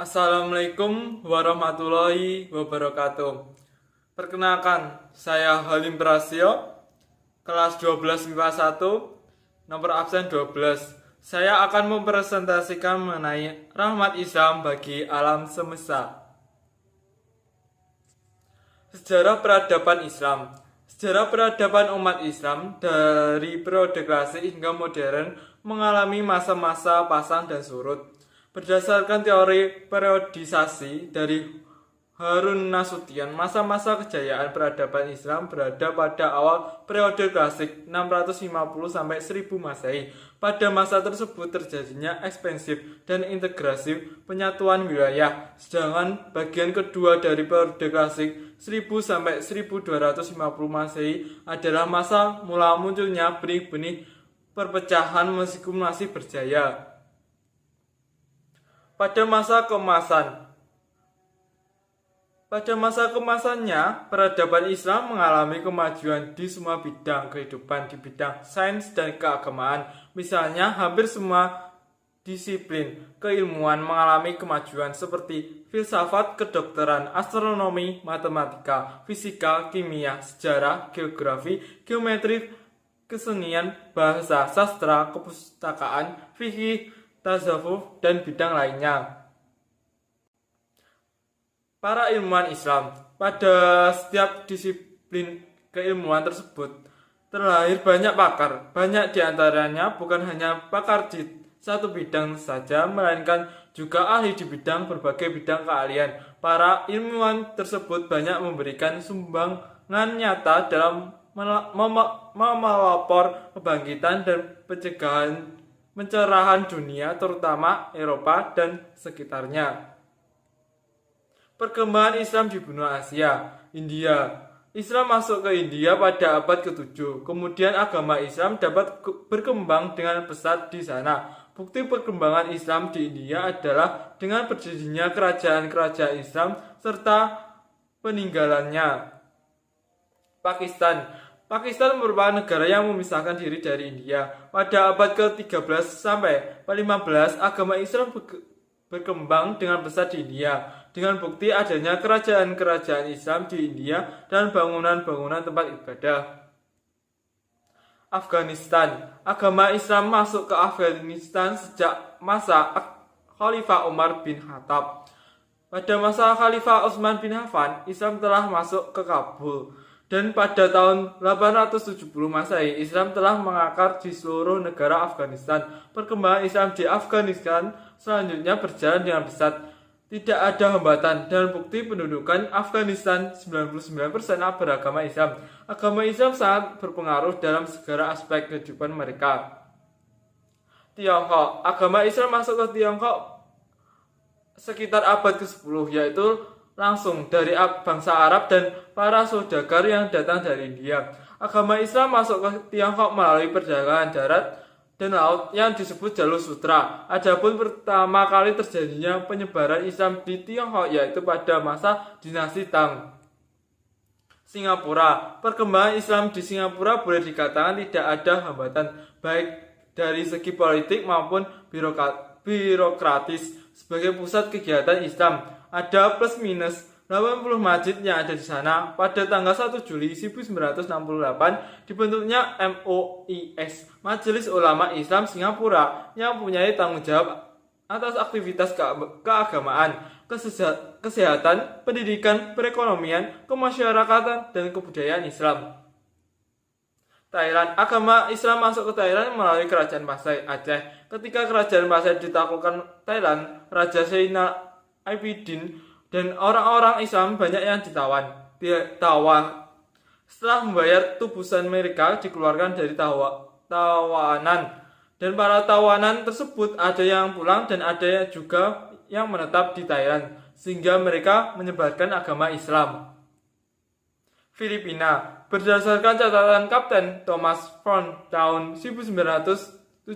Assalamualaikum warahmatullahi wabarakatuh. Perkenalkan, saya Halim Prasio, kelas 12 MIPA 1, nomor absen 12. Saya akan mempresentasikan mengenai rahmat Islam bagi alam semesta. Sejarah peradaban Islam. Sejarah peradaban umat Islam dari periode klasik hingga modern mengalami masa-masa pasang dan surut. Berdasarkan teori periodisasi dari Harun Nasution, masa-masa kejayaan peradaban Islam berada pada awal periode klasik 650 sampai 1000 Masehi. Pada masa tersebut terjadinya ekspansif dan integrasi penyatuan wilayah. Sedangkan bagian kedua dari periode klasik 1000 sampai 1250 Masehi adalah masa mula munculnya benih-benih perpecahan meskipun masih berjaya. Pada masa kemasannya, peradaban Islam mengalami kemajuan di semua bidang kehidupan di bidang sains dan keagamaan. Misalnya, hampir semua disiplin keilmuan mengalami kemajuan seperti filsafat, kedokteran, astronomi, matematika, fisika, kimia, sejarah, geografi, geometri, kesenian, bahasa, sastra, kepustakaan, fikih, tasawuf, dan bidang lainnya. Para ilmuwan Islam, pada setiap disiplin keilmuan tersebut terlahir banyak pakar. Banyak diantaranya bukan hanya pakar di satu bidang saja, melainkan juga ahli di berbagai bidang keahlian. Para ilmuwan tersebut banyak memberikan sumbangan nyata dalam melapor kebangkitan dan pencerahan dunia, terutama Eropa dan sekitarnya. Perkembangan Islam di benua Asia. India. Islam masuk ke India pada abad ke-7. Kemudian agama Islam dapat berkembang dengan pesat di sana. Bukti perkembangan Islam di India adalah dengan berdirinya kerajaan-kerajaan Islam serta peninggalannya. Pakistan merupakan negara yang memisahkan diri dari India. Pada abad ke-13 sampai 15, agama Islam berkembang dengan pesat di India. Dengan bukti adanya kerajaan-kerajaan Islam di India dan bangunan-bangunan tempat ibadah. Afghanistan. Agama Islam masuk ke Afghanistan sejak masa Khalifah Umar bin Khattab. Pada masa Khalifah Utsman bin Affan, Islam telah masuk ke Kabul. Dan pada tahun 870 Masehi, Islam telah mengakar di seluruh negara Afghanistan. Perkembangan Islam di Afghanistan selanjutnya berjalan dengan pesat. Tidak ada hambatan dan bukti pendudukan Afghanistan 99% beragama Islam. Agama Islam sangat berpengaruh dalam segala aspek kehidupan mereka. Tiongkok. Agama Islam masuk ke Tiongkok sekitar abad ke-10, yaitu langsung dari bangsa Arab dan para saudagar yang datang dari India. Agama Islam masuk ke Tiongkok melalui perjalanan darat dan laut yang disebut jalur sutra. Adapun pertama kali terjadinya penyebaran Islam di Tiongkok yaitu pada masa dinasti Tang. Singapura. Perkembangan Islam di Singapura boleh dikatakan tidak ada hambatan baik dari segi politik maupun birokratis. Sebagai pusat kegiatan Islam, ada plus minus 80 masjid yang ada di sana. Pada tanggal 1 Juli 1968 dibentuknya MOIS, Majelis Ulama Islam Singapura, yang mempunyai tanggung jawab atas aktivitas keagamaan, kesehatan, pendidikan, perekonomian, kemasyarakatan, dan kebudayaan Islam. Thailand. Agama Islam masuk ke Thailand melalui kerajaan Pasai Aceh. Ketika kerajaan Pasai ditaklukkan Thailand, Raja Seinal Abidin dan orang-orang Islam banyak yang ditawan. Setelah membayar tebusan mereka dikeluarkan dari tawanan. Dan para tawanan tersebut ada yang pulang dan ada juga yang menetap di Thailand, sehingga mereka menyebarkan agama Islam. Filipina. Berdasarkan catatan Kapten Thomas Font tahun 1975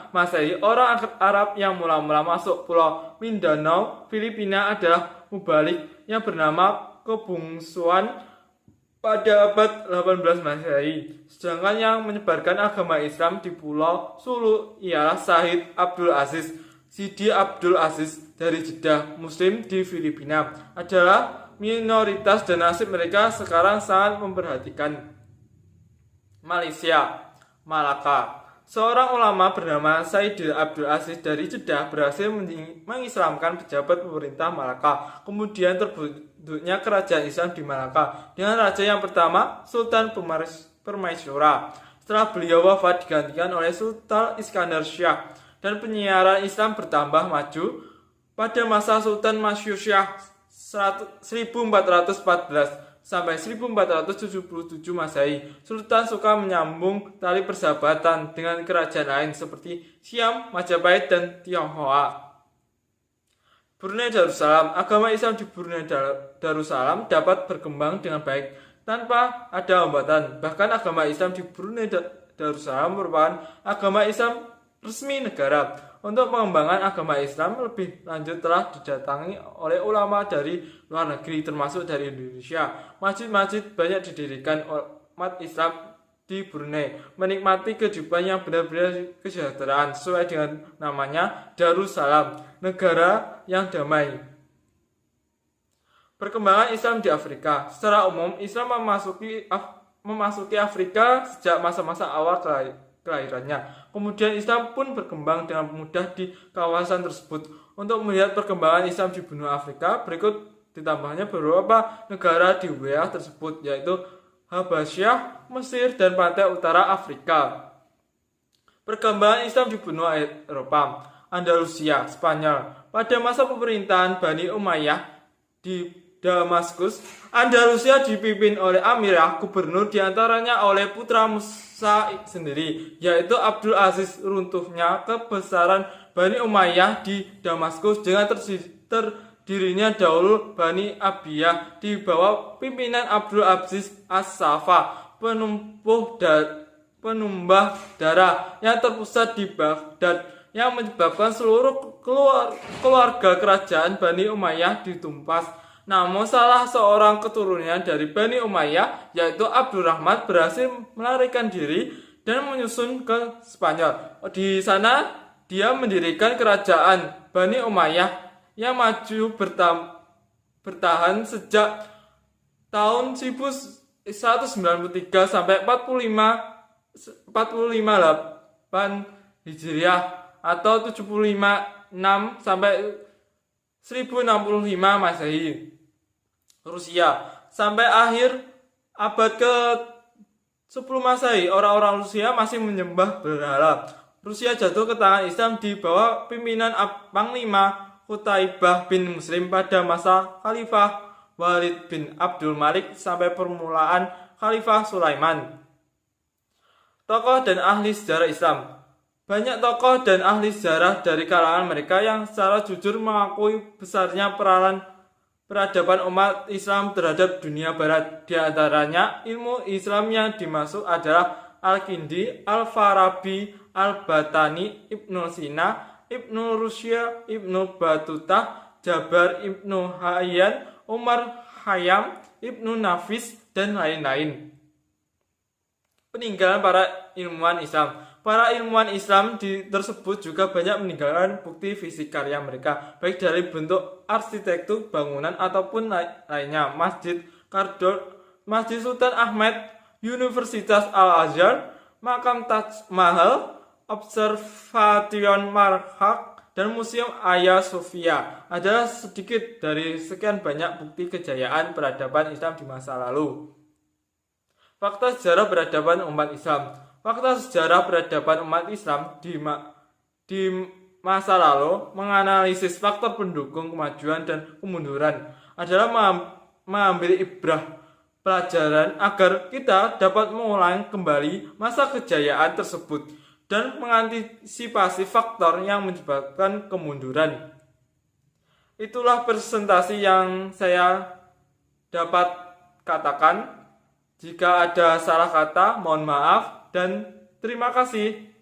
Masehi, orang Arab yang mula-mula masuk Pulau Mindanao, Filipina adalah mubalik yang bernama Kebungsuan pada abad 18 Masehi. Sedangkan yang menyebarkan agama Islam di Pulau Sulu ialah Syahid Abdul Aziz. Sidi Abdul Aziz dari Jeddah, Muslim di Filipina, adalah minoritas dan nasib mereka sekarang sangat memperhatikan. Malaysia, Malaka. Seorang ulama bernama Saidil Abdul Aziz dari Jeddah berhasil mengislamkan pejabat pemerintah Malaka. Kemudian terbentuknya kerajaan Islam di Malaka dengan raja yang pertama, Sultan Permaisura. Setelah beliau wafat digantikan oleh Sultan Iskandar Shah dan penyiaran Islam bertambah maju. Pada masa Sultan Masyur Shah 1414 sampai 1477 Masehi, Sultan suka menyambung tali persahabatan dengan kerajaan lain seperti Siam, Majapahit, dan Tionghoa. Brunei Darussalam. Agama Islam di Brunei Darussalam dapat berkembang dengan baik tanpa ada hambatan. Bahkan agama Islam di Brunei Darussalam merupakan agama Islam resmi negara. Untuk pengembangan agama Islam lebih lanjut telah didatangi oleh ulama dari luar negeri termasuk dari Indonesia. Masjid-masjid banyak didirikan umat Islam di Brunei, menikmati kehidupan yang benar-benar kesejahteraan sesuai dengan namanya Darussalam, negara yang damai. Perkembangan Islam di Afrika. Secara umum, Islam memasuki Afrika sejak masa-masa awal kelahirannya. Kemudian Islam pun berkembang dengan mudah di kawasan tersebut. Untuk melihat perkembangan Islam di benua Afrika, berikut ditambahnya beberapa negara di wilayah tersebut, yaitu Habasyah, Mesir, dan pantai utara Afrika. Perkembangan Islam di benua Eropa. Andalusia, Spanyol. Pada masa pemerintahan Bani Umayyah di Damaskus, Andalusia dipimpin oleh amirah gubernur diantaranya oleh putra Musa sendiri, yaitu Abdul Aziz. Runtuhnya kebesaran Bani Umayyah di Damaskus dengan terdirinya Daulul Bani Abiyah di bawah pimpinan Abdul Aziz As-Safa, penumbah darah yang terpusat di Baghdad, yang menyebabkan seluruh keluarga kerajaan Bani Umayyah ditumpas. Namun salah seorang keturunan dari Bani Umayyah, yaitu Abdurrahman, berhasil melarikan diri dan menyusun ke Spanyol. Di sana dia mendirikan kerajaan Bani Umayyah yang maju bertahan sejak tahun 1193 sampai 45 8 Hijriah atau 756 sampai 1065 Masehi. Rusia. Sampai akhir abad ke-10 Masehi, orang-orang Rusia masih menyembah berhala. Rusia jatuh ke tangan Islam di bawah pimpinan Panglima Qutaibah bin Muslim pada masa Khalifah Walid bin Abdul Malik sampai permulaan Khalifah Sulaiman. Tokoh dan ahli sejarah Islam. Banyak tokoh dan ahli sejarah dari kalangan mereka yang secara jujur mengakui besarnya peradaban umat Islam terhadap dunia barat. Di antaranya ilmu Islam yang dimaksud adalah Al-Kindi, Al-Farabi, Al-Batani, Ibnu Sina, Ibnu Rusya, Ibnu Batutah, Jabar, Ibnu Hayyan, Umar Khayyam, Ibnu Nafis, dan lain-lain. Peninggalan para ilmuwan Islam. Para ilmuwan Islam tersebut juga banyak meninggalkan bukti fisik karya mereka, baik dari bentuk arsitektur bangunan ataupun lainnya. Masjid Kardor, Masjid Sultan Ahmed, Universitas Al-Azhar, Makam Taj Mahal, Observation Marhak, dan Museum Hagia Sophia adalah sedikit dari sekian banyak bukti kejayaan peradaban Islam di masa lalu. Fakta sejarah peradaban umat Islam. Fakta sejarah peradaban umat Islam di masa lalu menganalisis faktor pendukung kemajuan dan kemunduran adalah mengambil ibrah pelajaran agar kita dapat mengulang kembali masa kejayaan tersebut dan mengantisipasi faktor yang menyebabkan kemunduran. Itulah presentasi yang saya dapat katakan. Jika ada salah kata, mohon maaf dan terima kasih.